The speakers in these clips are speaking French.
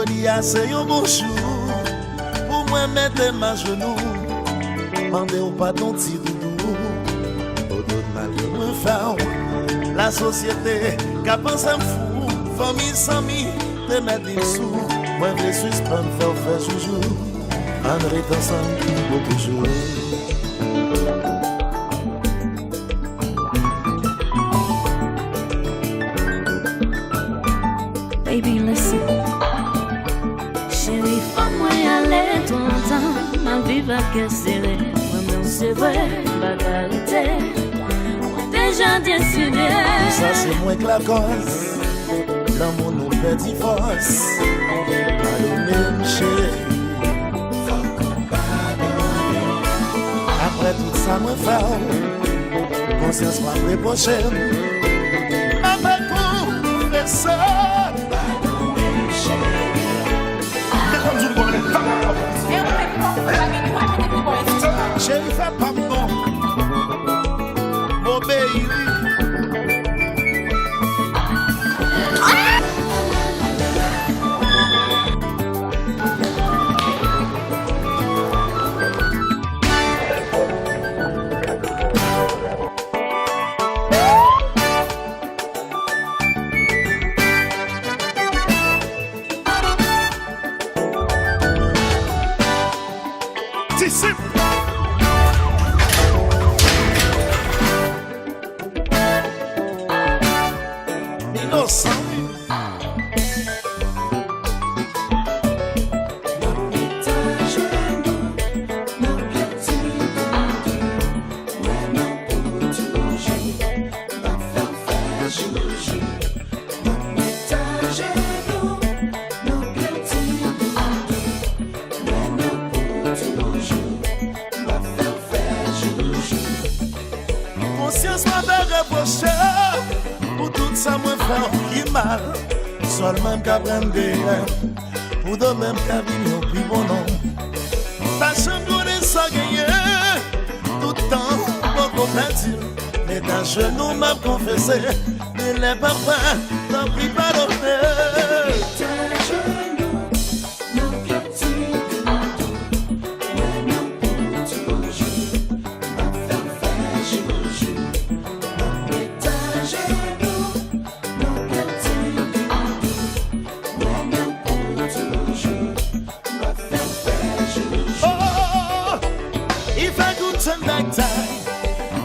Jodi a c'est un bon jour pour moi mettre ma genou. Mandez au pardon petit doudou. Au dos de mal que me faire. La société qui pense à fou. Famille sans mi, te mettre des sous. Moi je suis suspendre faire joujou. En restant ensemble pour toujours. Baby, listen. Chérie, faut-moi y aller tout le temps. Ma vie va casser. Moi-même, c'est vrai, bagarité. Déjà décidé. Tout ça, c'est moins que la cause. L'amour nous perdit force. Pardonnez-moi, chérie. Après tout ça, moi, faire. Conscience m'a prépoché. Ma belle pour faire ça. Chérie, fais pas bon. M'obéir. Conscience m'a reproché pour tout ça moi faire qui mal. Seulement qu'à prendre pour de même qu'à venir au plus bon nom. Pas chambre de ça gagner tout le temps pour comprendre. Mais dans genou m'a confessé, ne l'ai pas fait, t'en prie pardonner.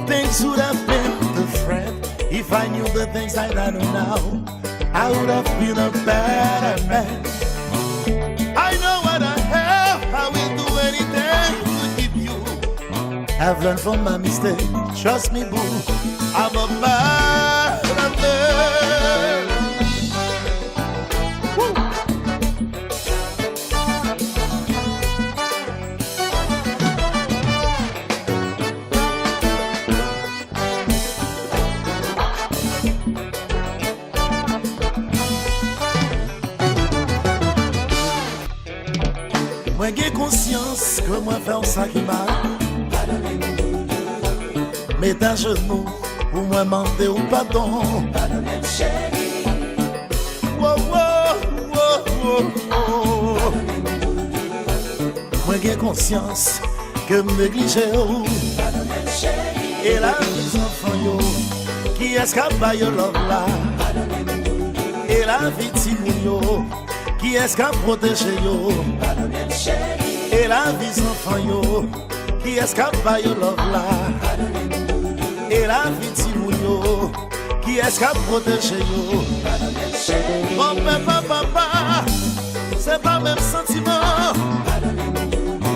Things would have been different if I knew the things that I know now. I would have been a better man. I know what I have, I will do anything to keep you. I've learned from my mistake, trust me boo, I'm a better man. Woo. Moi j'ai conscience que moi faire ça qui m'a. Mais d'un genou pour moi demander au pardon. Wow, wow, wow, wow. Moi j'ai conscience que me négliger. Et là les enfants yo qui escapent yo love là. Et la victime yo qui escapent protéger yo. Et la vie sans enfant yo qui escape pas yo love là. Et la vie timou yo qui escape protéger yo. Mon papa, c'est pas même sentiment.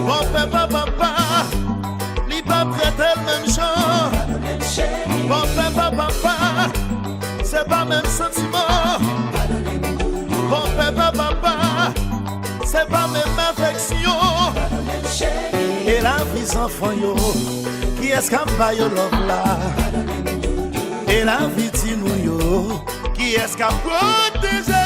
Mon papa, li pas prêter le même genre. Mon papa, c'est pas même sentiment. Mon papa, c'est pas même affection. Et la vie sans enfant yo qui escape pas yo love là. Et la vie timou yo qui escape protéger.